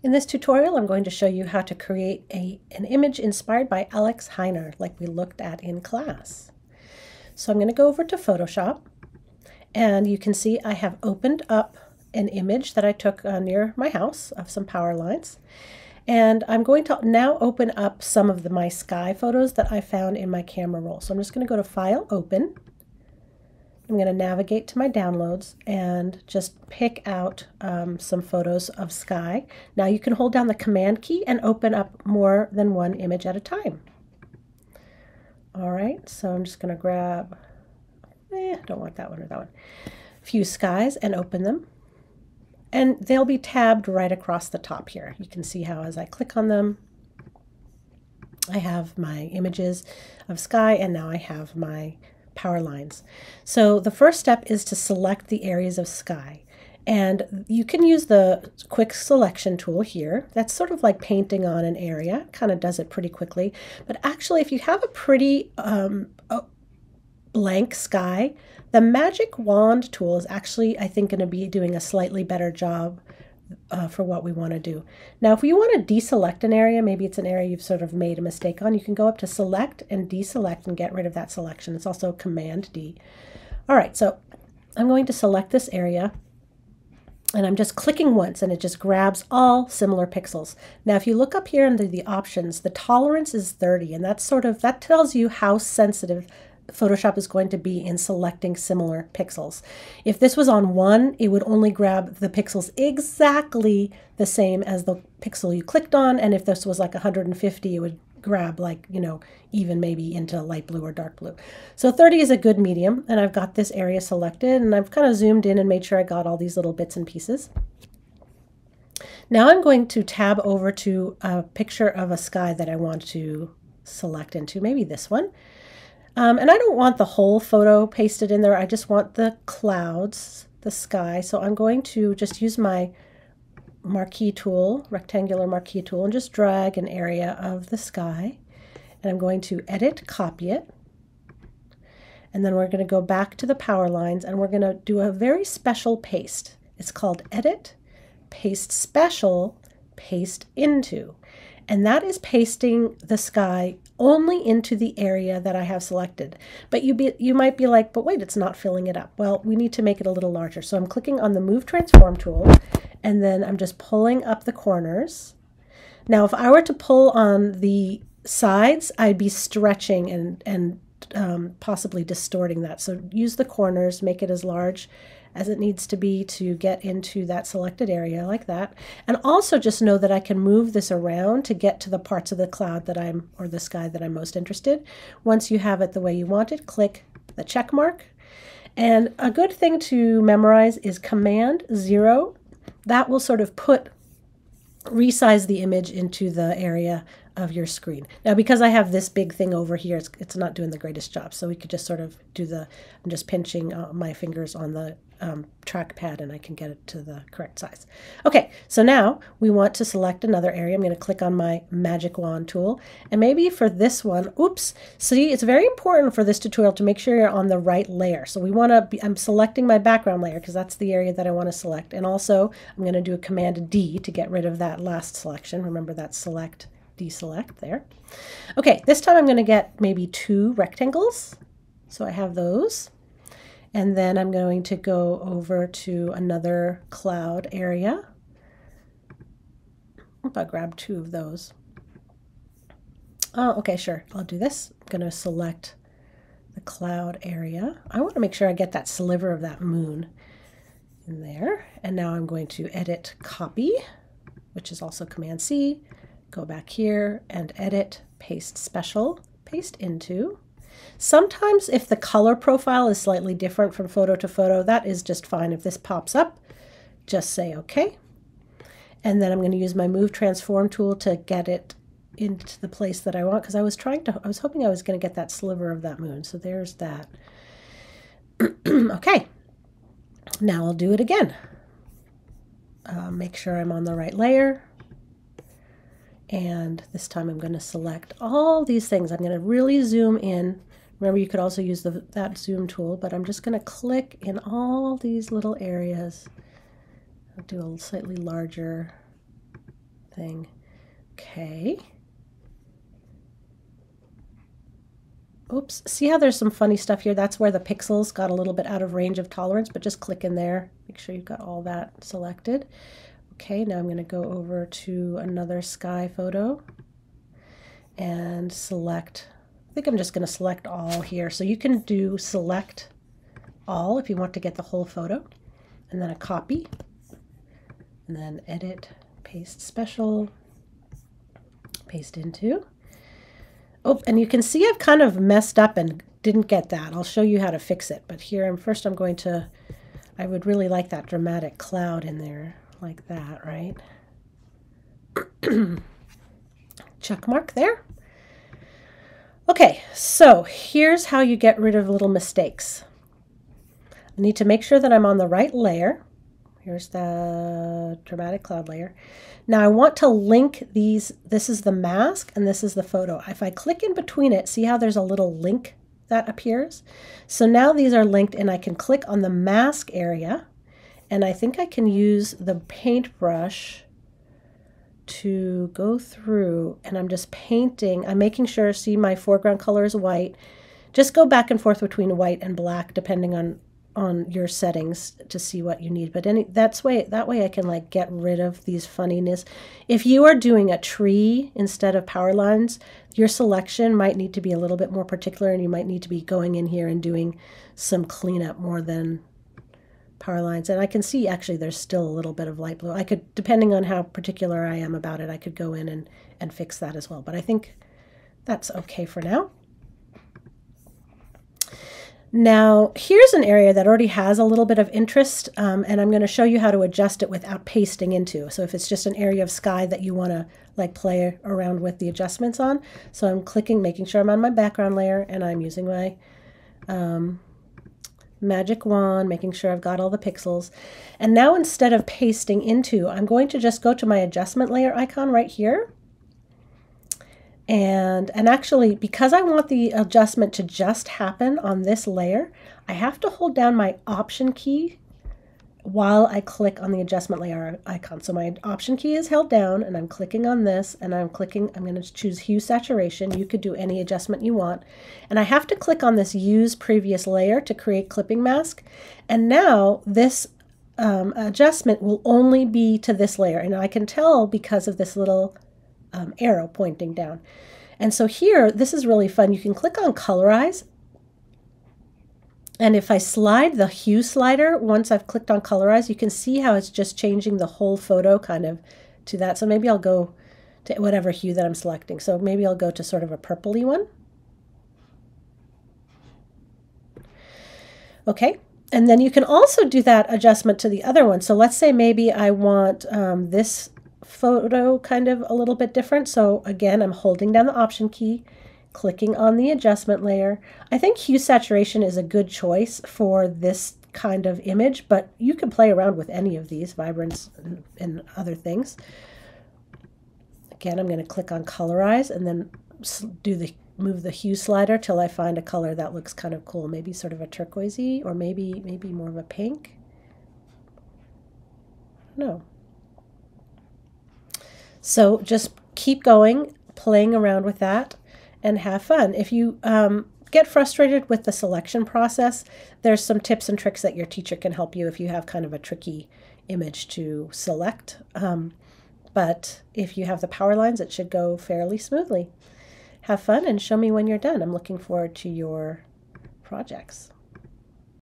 In this tutorial, I'm going to show you how to create an image inspired by Alex Hyner, like we looked at in class. So I'm going to go over to Photoshop, and you can see I have opened up an image that I took near my house of some power lines. And I'm going to now open up some of my sky photos that I found in my camera roll. So I'm just going to go to File, Open. I'm going to navigate to my downloads and just pick out some photos of sky. Now you can hold down the Command key and open up more than one image at a time. All right, so I'm just going to grab, I don't want that one or that one, a few skies and open them. And they'll be tabbed right across the top here. You can see how as I click on them, I have my images of sky, and now I have my power lines. So the first step is to select the areas of sky. And you can use the quick selection tool here. That's sort of like painting on an area, kind of does it pretty quickly. But actually, if you have a pretty blank sky, the magic wand tool is actually, I think, going to be doing a slightly better job for what we want to do. Now, if you want to deselect an area, maybe it's an area you've sort of made a mistake on, you can go up to Select and Deselect and get rid of that selection. It's also Command D. All right, so I'm going to select this area, and I'm just clicking once, and it just grabs all similar pixels. Now, if you look up here under the options, the tolerance is 30, and that tells you how sensitive Photoshop is going to be in selecting similar pixels. If this was on 1, it would only grab the pixels exactly the same as the pixel you clicked on, and if this was like 150, it would grab, like, you know, even maybe into light blue or dark blue. So 30 is a good medium, and I've got this area selected, and I've kind of zoomed in and made sure I got all these little bits and pieces. Now I'm going to tab over to a picture of a sky that I want to select into, maybe this one. And I don't want the whole photo pasted in there. I just want the clouds, the sky. So I'm going to just use my marquee tool, rectangular marquee tool, and just drag an area of the sky. And I'm going to edit, copy it. And then we're going to go back to the power lines, and we're going to do a very special paste. It's called Edit, Paste Special, Paste Into. And that is pasting the sky only into the area that I have selected. But you might be like, but wait, it's not filling it up. Well, we need to make it a little larger. So I'm clicking on the Move Transform tool, and then I'm just pulling up the corners. Now, if I were to pull on the sides, I'd be stretching and possibly distorting that. So use the corners, make it as large as it needs to be to get into that selected area like that. And also just know that I can move this around to get to the parts of the cloud that or the sky that I'm most interested. Once you have it the way you want it, click the check mark. And a good thing to memorize is Command 0. That will sort of resize the image into the area of your screen. Now, because I have this big thing over here, it's not doing the greatest job. So we could just sort of do I'm just pinching my fingers on the trackpad, and I can get it to the correct size. Okay, so now we want to select another area. I'm going to click on my magic wand tool, and maybe for this one, oops, see, it's very important for this tutorial to make sure you're on the right layer. So I'm selecting my background layer because that's the area that I want to select, and also I'm going to do a Command D to get rid of that last selection. Remember, that's Select, Deselect there. Okay, this time I'm going to get maybe 2 rectangles. So I have those. And then I'm going to go over to another cloud area. If I grab 2 of those. Oh, okay, sure. I'll do this. I'm going to select the cloud area. I want to make sure I get that sliver of that moon in there. And now I'm going to edit, copy, which is also Command C. Go back here and edit, paste special, paste into. Sometimes if the color profile is slightly different from photo to photo, that is just fine. If this pops up, just say OK. And then I'm going to use my Move Transform tool to get it into the place that I want, because I was hoping I was going to get that sliver of that moon. So there's that. Okay. Now I'll do it again. Make sure I'm on the right layer. And this time I'm going to select all these things. I'm going to really zoom in. Remember, you could also use that zoom tool, but I'm just going to click in all these little areas. I'll do a slightly larger thing. Okay. Oops, see how there's some funny stuff here? That's where the pixels got a little bit out of range of tolerance, but just click in there. Make sure you've got all that selected. Okay, now I'm going to go over to another sky photo and select, I think I'm just going to select all here. So you can do select all if you want to get the whole photo, and then a copy, and then edit, paste special, paste into. Oh, and you can see I've kind of messed up and didn't get that. I'll show you how to fix it. But here, I'm going to, I would really like that dramatic cloud in there, like that, right? Check mark there. Okay, so here's how you get rid of little mistakes. I need to make sure that I'm on the right layer. Here's the dramatic cloud layer. Now I want to link these. This is the mask and this is the photo. If I click in between it, see how there's a little link that appears? So now these are linked and I can click on the mask area, and I think I can use the paintbrush to go through, and I'm just painting. I'm making sure, see, my foreground color is white. Just go back and forth between white and black depending on your settings to see what you need. But that way I can like get rid of these funniness. If you are doing a tree instead of power lines, your selection might need to be a little bit more particular, and you might need to be going in here and doing some cleanup more than power lines. And I can see actually there's still a little bit of light blue. I could, depending on how particular I am about it, I could go in and fix that as well. But I think that's okay for now. Now, here's an area that already has a little bit of interest, and I'm going to show you how to adjust it without pasting into. So if it's just an area of sky that you want to like play around with the adjustments on. So I'm clicking, making sure I'm on my background layer, and I'm using my magic wand, making sure I've got all the pixels. And now instead of pasting into, I'm going to just go to my adjustment layer icon right here. And actually, because I want the adjustment to just happen on this layer, I have to hold down my Option key while I click on the adjustment layer icon. So my Option key is held down, and I'm clicking on this, and I'm going to choose Hue Saturation. You could do any adjustment you want. And I have to click on this Use Previous Layer to create clipping mask. And now this adjustment will only be to this layer. And I can tell because of this little arrow pointing down. And so here, this is really fun. You can click on Colorize. And if I slide the hue slider, once I've clicked on Colorize, you can see how it's just changing the whole photo kind of to that. So maybe I'll go to whatever hue that I'm selecting. So maybe I'll go to sort of a purpley one. Okay. And then you can also do that adjustment to the other one. So let's say maybe I want this photo kind of a little bit different. So again, I'm holding down the Option key, clicking on the adjustment layer. I think hue saturation is a good choice for this kind of image, but you can play around with any of these, vibrance and other things. Again, I'm going to click on Colorize and then move the hue slider till I find a color that looks kind of cool, maybe sort of a turquoisey, or maybe more of a pink. No. So just keep going, playing around with that, and have fun. If you get frustrated with the selection process, there's some tips and tricks that your teacher can help you if you have kind of a tricky image to select. But if you have the power lines, it should go fairly smoothly. Have fun and show me when you're done. I'm looking forward to your projects.